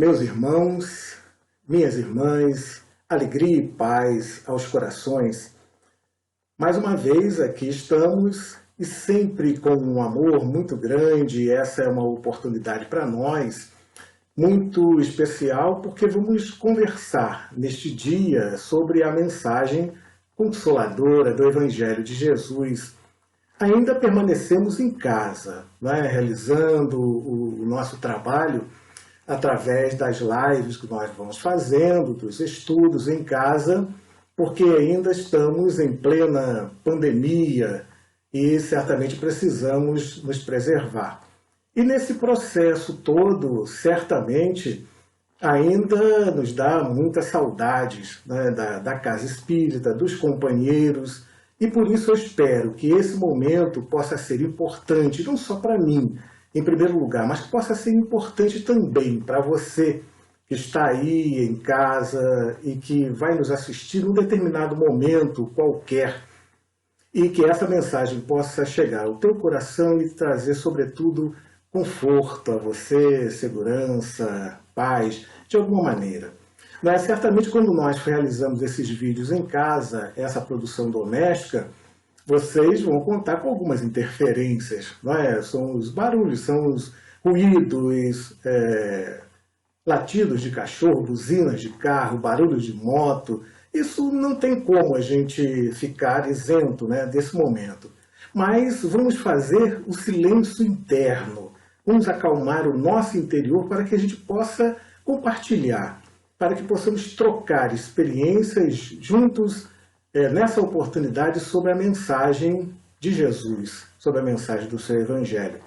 Meus irmãos, minhas irmãs, alegria e paz aos corações. Mais uma vez aqui estamos e sempre com um amor muito grande. Essa é uma oportunidade para nós, muito especial, porque vamos conversar neste dia sobre a mensagem consoladora do Evangelho de Jesus. Ainda permanecemos em casa, realizando o nosso trabalho através das lives que nós vamos fazendo, dos estudos em casa, porque ainda estamos em plena pandemia e certamente precisamos nos preservar. E nesse processo todo, certamente, ainda nos dá muitas saudades da casa espírita, dos companheiros, e por isso eu espero que esse momento possa ser importante, não só para mim, em primeiro lugar, mas que possa ser importante também para você que está aí em casa e que vai nos assistir num determinado momento qualquer, e que essa mensagem possa chegar ao teu coração e trazer, sobretudo, conforto a você, segurança, paz, de alguma maneira. Mas certamente quando nós realizamos esses vídeos em casa, essa produção doméstica, vocês vão contar com algumas interferências, não é? São os barulhos, são os ruídos, latidos de cachorro, buzinas de carro, barulhos de moto. Isso não tem como a gente ficar isento, desse momento. Mas vamos fazer o silêncio interno, vamos acalmar o nosso interior para que a gente possa compartilhar, para que possamos trocar experiências juntos, nessa oportunidade sobre a mensagem de Jesus, sobre a mensagem do seu Evangelho.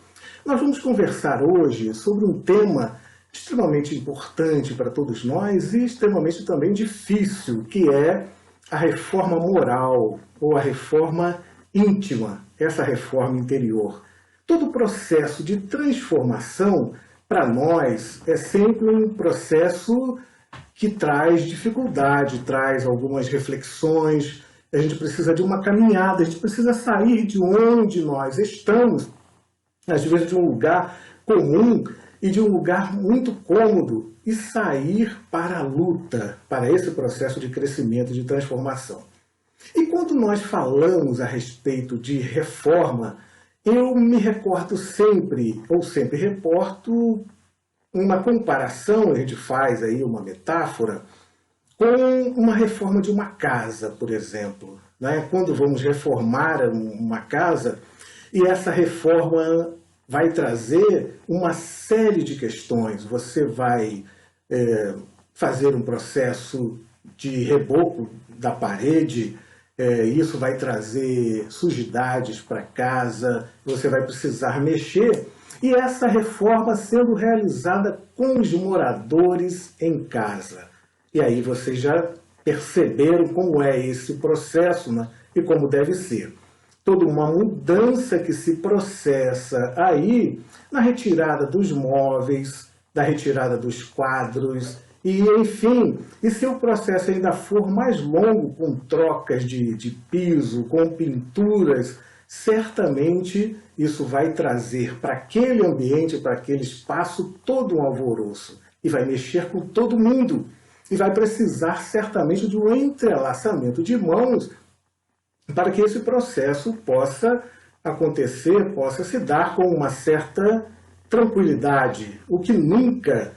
Nós vamos conversar hoje sobre um tema extremamente importante para todos nós e extremamente também difícil, que é a reforma moral ou a reforma íntima, essa reforma interior. Todo processo de transformação, para nós, é sempre um processo que traz dificuldade, traz algumas reflexões. A gente precisa de uma caminhada, a gente precisa sair de onde nós estamos, às vezes de um lugar comum e de um lugar muito cômodo, e sair para a luta, para esse processo de crescimento e de transformação. E quando nós falamos a respeito de reforma, eu me recordo sempre, ou sempre reporto, uma comparação, a gente faz aí uma metáfora, com uma reforma de uma casa, por exemplo. Quando vamos reformar uma casa, e essa reforma vai trazer uma série de questões. Você vai fazer um processo de reboco da parede, isso vai trazer sujidades para casa, você vai precisar mexer. E essa reforma sendo realizada com os moradores em casa. E aí vocês já perceberam como é esse processo, e como deve ser. Toda uma mudança que se processa aí na retirada dos móveis, da retirada dos quadros, e enfim, e se o processo ainda for mais longo, com trocas de piso, com pinturas, certamente isso vai trazer para aquele ambiente, para aquele espaço, todo um alvoroço. E vai mexer com todo mundo. E vai precisar certamente de um entrelaçamento de mãos para que esse processo possa acontecer, possa se dar com uma certa tranquilidade, o que nunca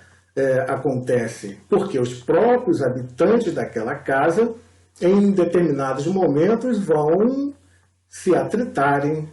acontece, porque os próprios habitantes daquela casa, em determinados momentos, vão se atritarem,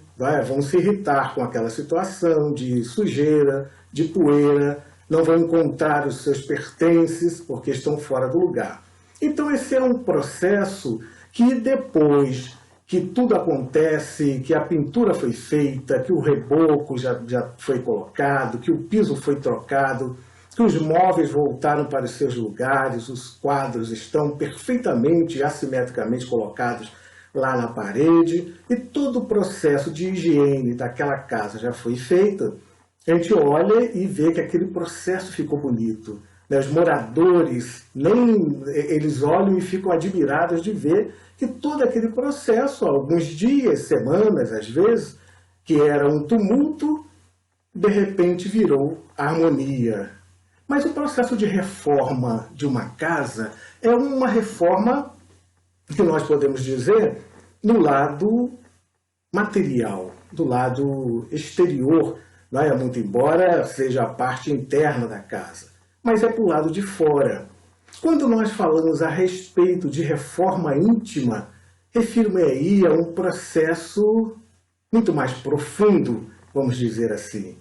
vão se irritar com aquela situação de sujeira, de poeira, não vão encontrar os seus pertences porque estão fora do lugar. Então esse é um processo que depois que tudo acontece, que a pintura foi feita, que o reboco já foi colocado, que o piso foi trocado, que os móveis voltaram para os seus lugares, os quadros estão perfeitamente, assimetricamente colocados lá na parede, e todo o processo de higiene daquela casa já foi feito, a gente olha e vê que aquele processo ficou bonito. Os moradores, eles olham e ficam admirados de ver que todo aquele processo, alguns dias, semanas, às vezes, que era um tumulto, de repente virou harmonia. Mas o processo de reforma de uma casa é uma reforma que nós podemos dizer do lado material, do lado exterior, não é? Muito embora seja a parte interna da casa, mas é para o lado de fora. Quando nós falamos a respeito de reforma íntima, refiro-me aí a um processo muito mais profundo, vamos dizer assim,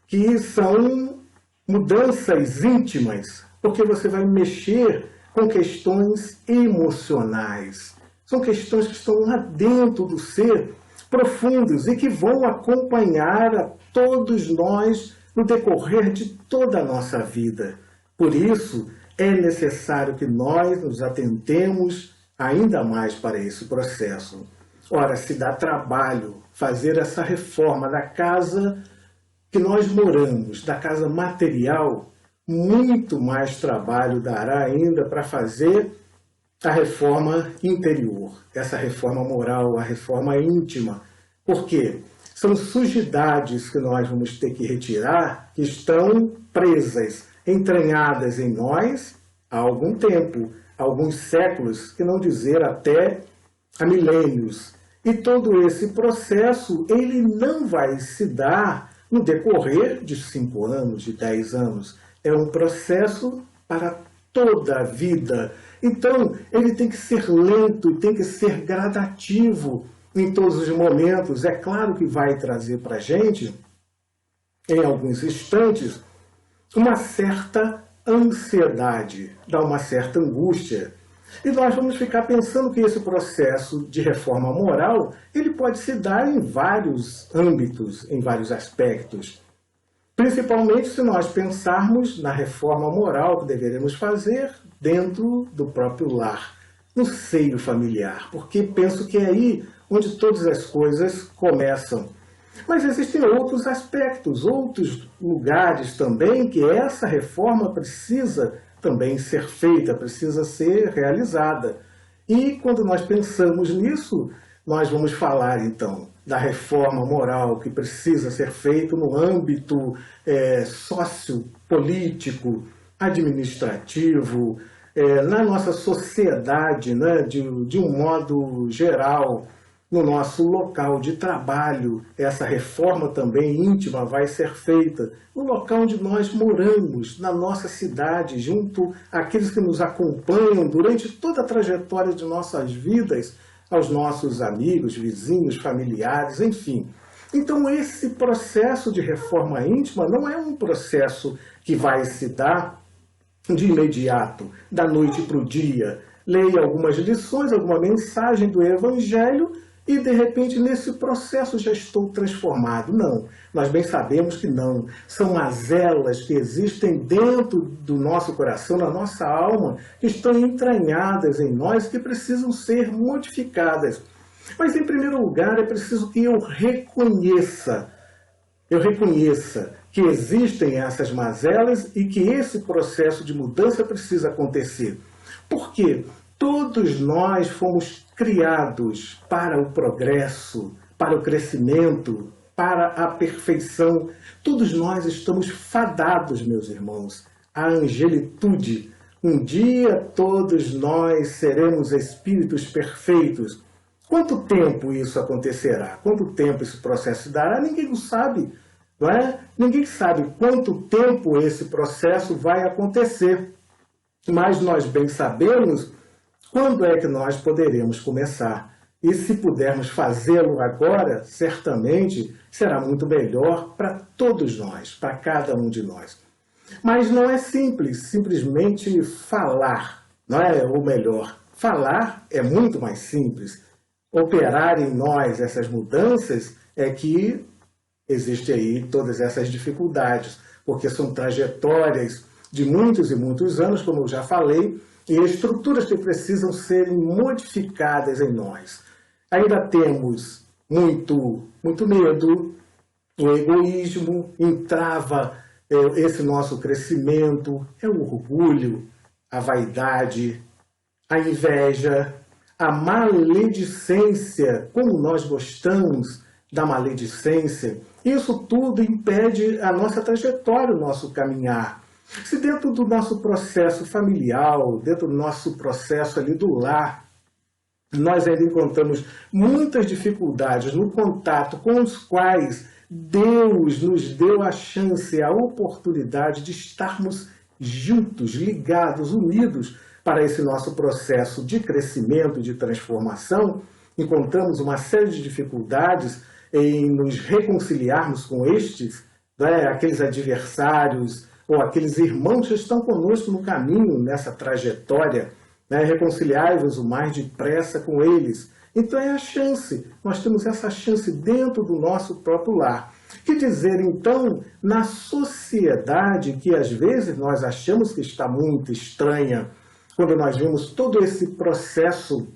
que são mudanças íntimas, porque você vai mexer com questões emocionais. São questões que estão lá dentro do ser, profundos, e que vão acompanhar a todos nós no decorrer de toda a nossa vida. Por isso, é necessário que nós nos atentemos ainda mais para esse processo. Ora, se dá trabalho fazer essa reforma da casa que nós moramos, da casa material, muito mais trabalho dará ainda para fazer a reforma interior, essa reforma moral, a reforma íntima. Por quê? São sujidades que nós vamos ter que retirar, que estão presas, entranhadas em nós há algum tempo, alguns séculos, que não dizer até há milênios. E todo esse processo, ele não vai se dar no decorrer de 5 anos, de 10 anos. É um processo para toda a vida. Então, ele tem que ser lento, tem que ser gradativo em todos os momentos. É claro que vai trazer para a gente, em alguns instantes, uma certa ansiedade, dá uma certa angústia. E nós vamos ficar pensando que esse processo de reforma moral, ele pode se dar em vários âmbitos, em vários aspectos. Principalmente se nós pensarmos na reforma moral que deveremos fazer dentro do próprio lar, no seio familiar, porque penso que é aí onde todas as coisas começam. Mas existem outros aspectos, outros lugares também que essa reforma precisa também ser feita, precisa ser realizada. E quando nós pensamos nisso, nós vamos falar então da reforma moral que precisa ser feita no âmbito sociopolítico, administrativo, na nossa sociedade, né, de um modo geral, no nosso local de trabalho. Essa reforma também íntima vai ser feita no local onde nós moramos, na nossa cidade, junto àqueles que nos acompanham durante toda a trajetória de nossas vidas, aos nossos amigos, vizinhos, familiares, enfim. Então esse processo de reforma íntima não é um processo que vai se dar de imediato, da noite para o dia. Leia algumas lições, alguma mensagem do Evangelho e, de repente, nesse processo já estou transformado. Não, nós bem sabemos que não. São mazelas que existem dentro do nosso coração, na nossa alma, que estão entranhadas em nós, que precisam ser modificadas. Mas, em primeiro lugar, é preciso que eu reconheça que existem essas mazelas e que esse processo de mudança precisa acontecer. Por quê? Todos nós fomos criados para o progresso, para o crescimento, para a perfeição. Todos nós estamos fadados, meus irmãos, à angelitude. Um dia todos nós seremos espíritos perfeitos. Quanto tempo isso acontecerá? Quanto tempo esse processo dará? Ninguém não sabe, não é? Ninguém sabe quanto tempo esse processo vai acontecer. Mas nós bem sabemos quando é que nós poderemos começar. E se pudermos fazê-lo agora, certamente será muito melhor para todos nós, para cada um de nós. Mas não é simples, simplesmente falar, não é? Ou melhor, falar é muito mais simples. Operar em nós essas mudanças é que existe aí todas essas dificuldades, porque são trajetórias de muitos e muitos anos, como eu já falei, e estruturas que precisam serem modificadas em nós. Ainda temos muito medo, o egoísmo entrava esse nosso crescimento, é o orgulho, a vaidade, a inveja, a maledicência, como nós gostamos da maledicência. Isso tudo impede a nossa trajetória, o nosso caminhar. Se dentro do nosso processo familiar, dentro do nosso processo ali do lar, nós ainda encontramos muitas dificuldades no contato com os quais Deus nos deu a chance, a oportunidade de estarmos juntos, ligados, unidos para esse nosso processo de crescimento, de transformação, encontramos uma série de dificuldades em nos reconciliarmos com estes, né, aqueles adversários ou aqueles irmãos que estão conosco no caminho, nessa trajetória, né, reconciliai-vos o mais depressa com eles. Então é a chance, nós temos essa chance dentro do nosso próprio lar. Que dizer então na sociedade que às vezes nós achamos que está muito estranha, quando nós vemos todo esse processo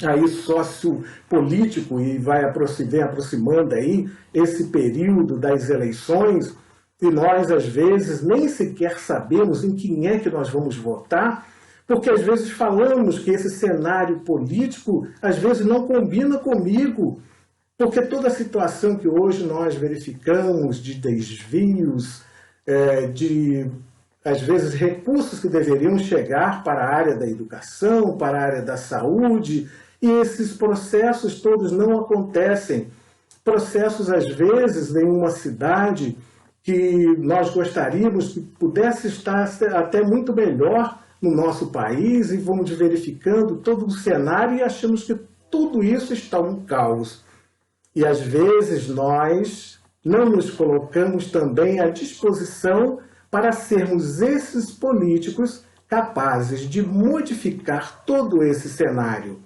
aí sociopolítico e vai aproximando aí esse período das eleições, e nós às vezes nem sequer sabemos em quem é que nós vamos votar, porque às vezes falamos que esse cenário político às vezes não combina comigo, porque toda a situação que hoje nós verificamos de desvios, de às vezes recursos que deveriam chegar para a área da educação, para a área da saúde, e esses processos todos não acontecem. Processos às vezes em uma cidade que nós gostaríamos que pudesse estar até muito melhor no nosso país, e vamos verificando todo o cenário e achamos que tudo isso está um caos. E às vezes nós não nos colocamos também à disposição para sermos esses políticos capazes de modificar todo esse cenário.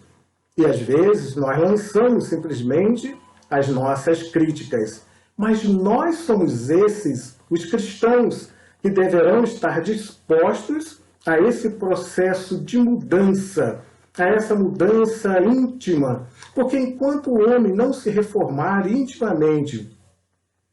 E às vezes nós lançamos simplesmente as nossas críticas. Mas nós somos esses, os cristãos, que deverão estar dispostos a esse processo de mudança, a essa mudança íntima. Porque enquanto o homem não se reformar intimamente,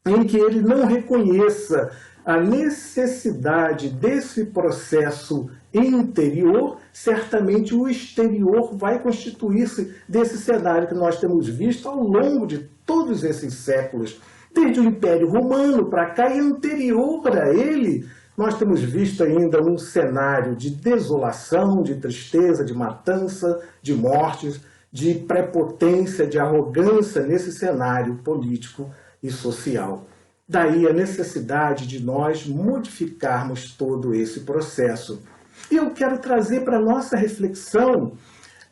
em que ele não reconheça a necessidade desse processo interior, certamente o exterior vai constituir-se desse cenário que nós temos visto ao longo de todos esses séculos. Desde o Império Romano para cá e anterior a ele, nós temos visto ainda um cenário de desolação, de tristeza, de matança, de mortes, de prepotência, de arrogância nesse cenário político e social. Daí a necessidade de nós modificarmos todo esse processo. E eu quero trazer para a nossa reflexão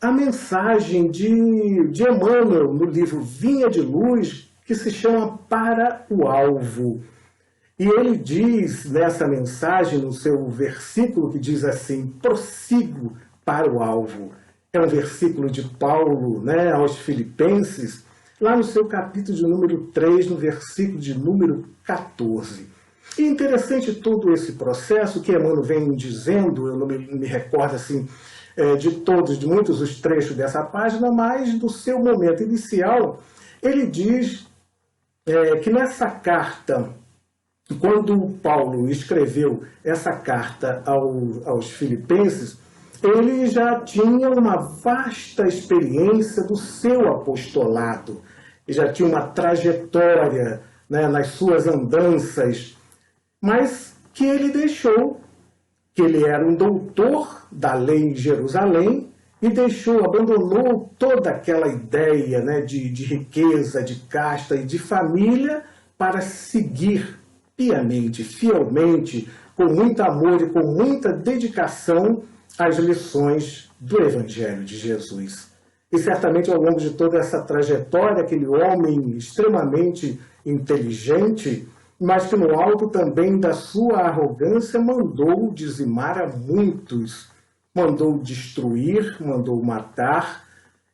a mensagem de Emmanuel no livro Vinha de Luz, que se chama Para o Alvo. E ele diz nessa mensagem, no seu versículo, que diz assim: prossigo para o alvo. É um versículo de Paulo, né, aos Filipenses, lá no seu capítulo de número 3, no versículo de número 14. E interessante todo esse processo que Emmanuel vem dizendo, eu não me recordo assim de muitos os trechos dessa página, mas do seu momento inicial, ele diz que nessa carta, quando Paulo escreveu essa carta aos Filipenses, ele já tinha uma vasta experiência do seu apostolado, ele já tinha uma trajetória, né, nas suas andanças, mas que ele deixou, que ele era um doutor da lei em Jerusalém, e abandonou toda aquela ideia, né, de riqueza, de casta e de família para seguir piamente, fielmente, com muito amor e com muita dedicação as lições do Evangelho de Jesus. E certamente ao longo de toda essa trajetória, aquele homem extremamente inteligente, mas que no alto também da sua arrogância mandou dizimar a muitos, mandou destruir, mandou matar,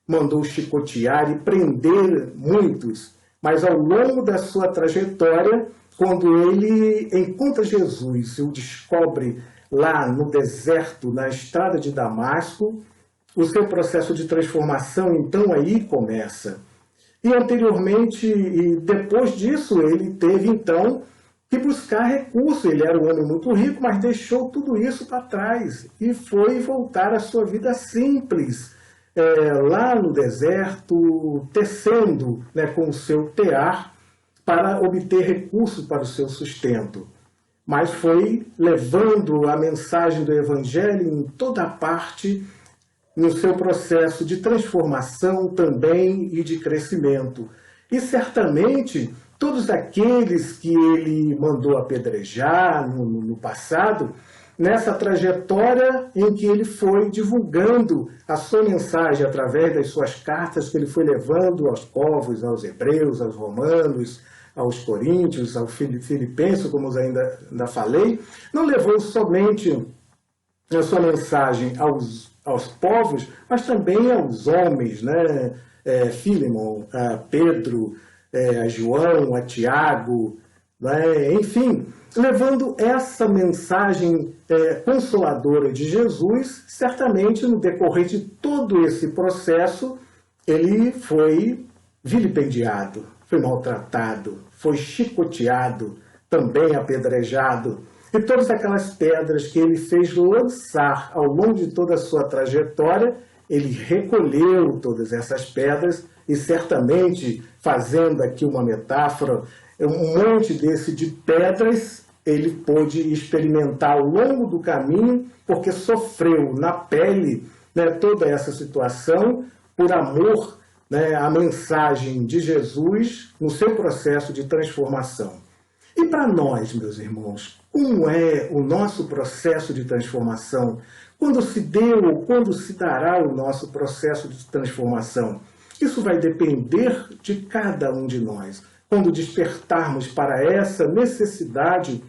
mandou chicotear e prender muitos. Mas ao longo da sua trajetória, quando ele encontra Jesus e o descobre lá no deserto, na estrada de Damasco, o seu processo de transformação então aí começa. E anteriormente, e depois disso, ele teve então que buscar recurso. Ele era um homem muito rico, mas deixou tudo isso para trás e foi voltar à sua vida simples, lá no deserto, tecendo, né, com o seu tear para obter recursos para o seu sustento. mas foi levando a mensagem do Evangelho em toda parte, no seu processo de transformação também e de crescimento. E certamente todos aqueles que ele mandou apedrejar no passado, nessa trajetória em que ele foi divulgando a sua mensagem através das suas cartas que ele foi levando aos povos, aos hebreus, aos romanos, aos coríntios, aos filipenses, como eu ainda falei, não levou somente a sua mensagem aos povos, mas também aos homens, né? Filemon, a Pedro, a João, a Tiago, né? Enfim, levando essa mensagem consoladora de Jesus. Certamente no decorrer de todo esse processo ele foi vilipendiado, foi maltratado, foi chicoteado, também apedrejado. E todas aquelas pedras que ele fez lançar ao longo de toda a sua trajetória, ele recolheu todas essas pedras e certamente, fazendo aqui uma metáfora, um monte desse de pedras ele pôde experimentar ao longo do caminho, porque sofreu na pele, né, toda essa situação por amor, né, à mensagem de Jesus no seu processo de transformação. E para nós, meus irmãos, como é o nosso processo de transformação? Quando se deu ou quando se dará o nosso processo de transformação? Isso vai depender de cada um de nós. Quando despertarmos para essa necessidade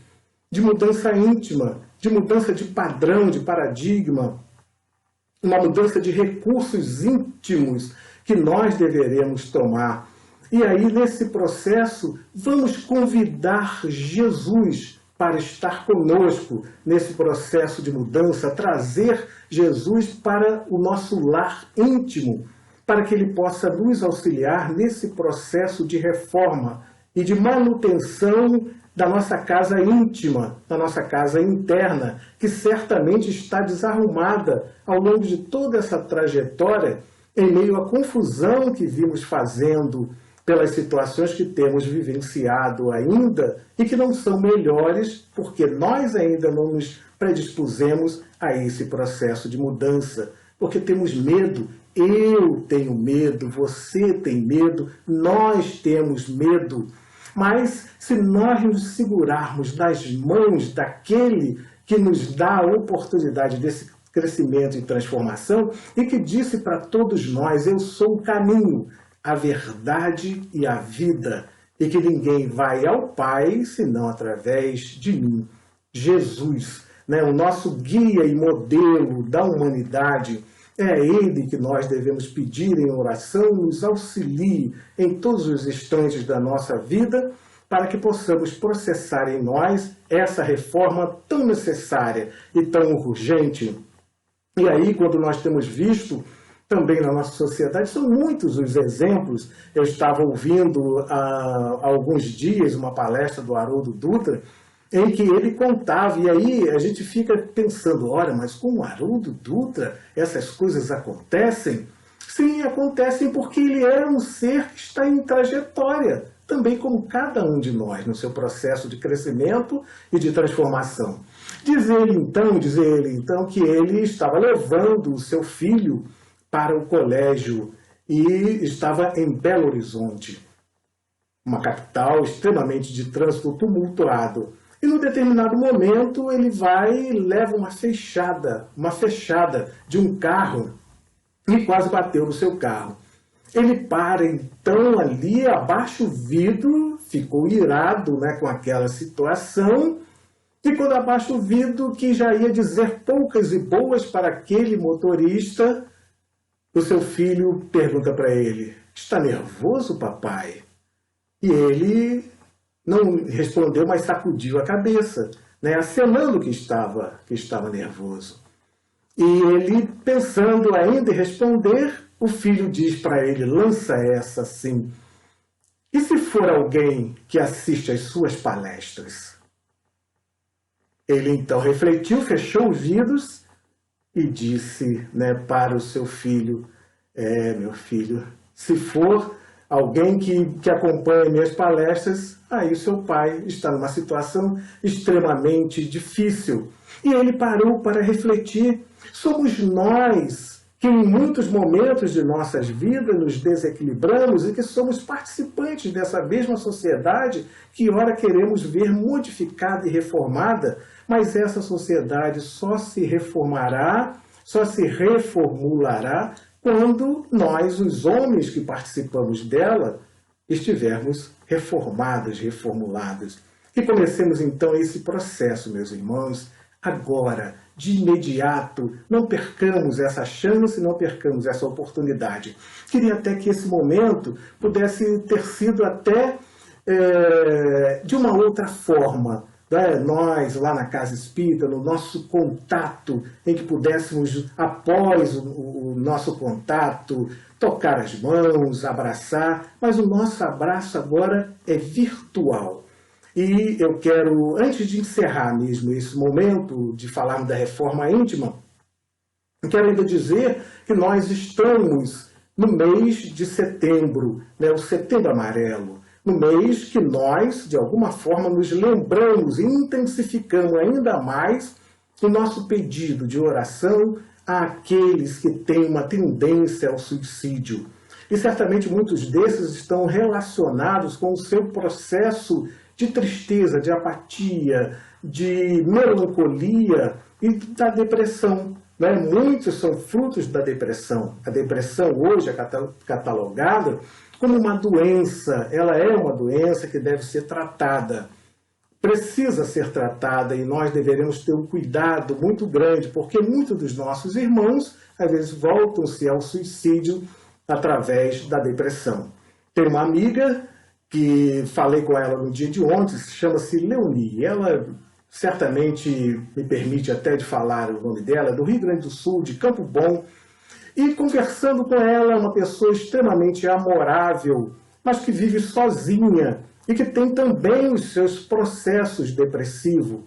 de mudança íntima, de mudança de padrão, de paradigma, uma mudança de recursos íntimos que nós deveremos tomar. E aí, nesse processo, vamos convidar Jesus para estar conosco nesse processo de mudança, trazer Jesus para o nosso lar íntimo, para que ele possa nos auxiliar nesse processo de reforma e de manutenção da nossa casa íntima, da nossa casa interna, que certamente está desarrumada ao longo de toda essa trajetória, em meio à confusão que vimos fazendo pelas situações que temos vivenciado ainda e que não são melhores porque nós ainda não nos predispusemos a esse processo de mudança, porque temos medo. Eu tenho medo, você tem medo, nós temos medo. Mas se nós nos segurarmos nas mãos daquele que nos dá a oportunidade desse crescimento e transformação e que disse para todos nós: eu sou o caminho, a verdade e a vida, e que ninguém vai ao Pai senão através de mim. Jesus, né, o nosso guia e modelo da humanidade, é Ele que nós devemos pedir em oração, nos auxilie em todos os instantes da nossa vida, para que possamos processar em nós essa reforma tão necessária e tão urgente. E aí, quando nós temos visto também na nossa sociedade, são muitos os exemplos. Eu estava ouvindo há alguns dias uma palestra do Haroldo Dutra, em que ele contava, e aí a gente fica pensando, olha, mas com o Haroldo Dutra essas coisas acontecem? Sim, acontecem porque ele é um ser que está em trajetória, também como cada um de nós, no seu processo de crescimento e de transformação. Diz ele então que ele estava levando o seu filho para o colégio e estava em Belo Horizonte, uma capital extremamente de trânsito tumultuado. E num determinado momento ele vai e leva uma fechada de um carro e quase bateu no seu carro. Ele para então ali, abaixa o vidro, ficou irado, né, com aquela situação, e quando abaixa o vidro, que já ia dizer poucas e boas para aquele motorista, o seu filho pergunta para ele: está nervoso, papai? E ele não respondeu, mas sacudiu a cabeça, né, acenando que estava nervoso. E ele, pensando ainda em responder, o filho diz para ele, lança essa assim: e se for alguém que assiste às suas palestras? Ele então refletiu, fechou os vidros e disse, né, para o seu filho: meu filho, se for alguém que acompanha minhas palestras, aí seu pai está numa situação extremamente difícil. E ele parou para refletir. Somos nós que em muitos momentos de nossas vidas nos desequilibramos e que somos participantes dessa mesma sociedade que ora queremos ver modificada e reformada, mas essa sociedade só se reformará, só se reformulará quando nós, os homens que participamos dela, estivermos reformados, reformulados. E comecemos então esse processo, meus irmãos, agora, de imediato. Não percamos essa chance, não percamos essa oportunidade. Queria até que esse momento pudesse ter sido até de uma outra forma. Nós, lá na Casa Espírita, no nosso contato, em que pudéssemos, após o nosso contato, tocar as mãos, abraçar, mas o nosso abraço agora é virtual. E eu quero, antes de encerrar mesmo esse momento de falarmos da reforma íntima, eu quero ainda dizer que nós estamos no mês de setembro, o Setembro Amarelo, no mês que nós, de alguma forma, nos lembramos e intensificamos ainda mais o nosso pedido de oração àqueles que têm uma tendência ao suicídio. E certamente muitos desses estão relacionados com o seu processo de tristeza, de apatia, de melancolia e da depressão. Muitos são frutos da depressão. A depressão hoje é catalogada como uma doença. Ela é uma doença que deve ser tratada. Precisa ser tratada e nós deveremos ter um cuidado muito grande, porque muitos dos nossos irmãos, às vezes, voltam-se ao suicídio através da depressão. Tem uma amiga que falei com ela no dia de ontem, chama-se Leonie. Ela certamente me permite até de falar o nome dela, do Rio Grande do Sul, de Campo Bom. E conversando com ela, uma pessoa extremamente amorável, mas que vive sozinha e que tem também os seus processos depressivos.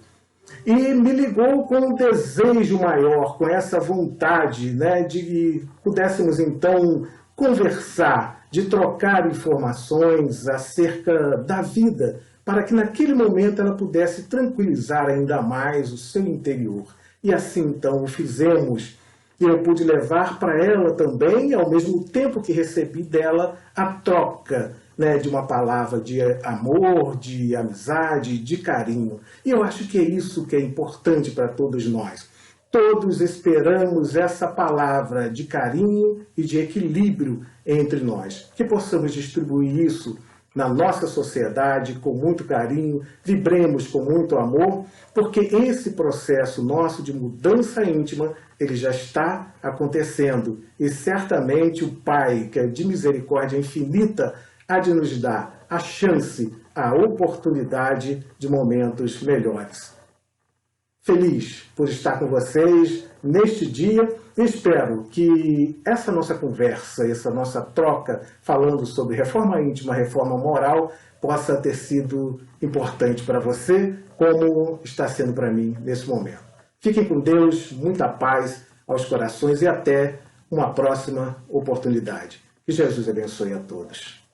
E me ligou com um desejo maior, com essa vontade, de que pudéssemos então conversar, de trocar informações acerca da vida, para que naquele momento ela pudesse tranquilizar ainda mais o seu interior. E assim então o fizemos. E eu pude levar para ela também, ao mesmo tempo que recebi dela, a troca de uma palavra de amor, de amizade, de carinho. E eu acho que é isso que é importante para todos nós. Todos esperamos essa palavra de carinho e de equilíbrio entre nós. Que possamos distribuir isso na nossa sociedade com muito carinho, vibremos com muito amor, porque esse processo nosso de mudança íntima, ele já está acontecendo. E certamente o Pai, que é de misericórdia infinita, há de nos dar a chance, a oportunidade de momentos melhores. Feliz por estar com vocês neste dia. Espero que essa nossa conversa, essa nossa troca falando sobre reforma íntima, reforma moral, possa ter sido importante para você, como está sendo para mim nesse momento. Fiquem com Deus, muita paz aos corações e até uma próxima oportunidade. Que Jesus abençoe a todos.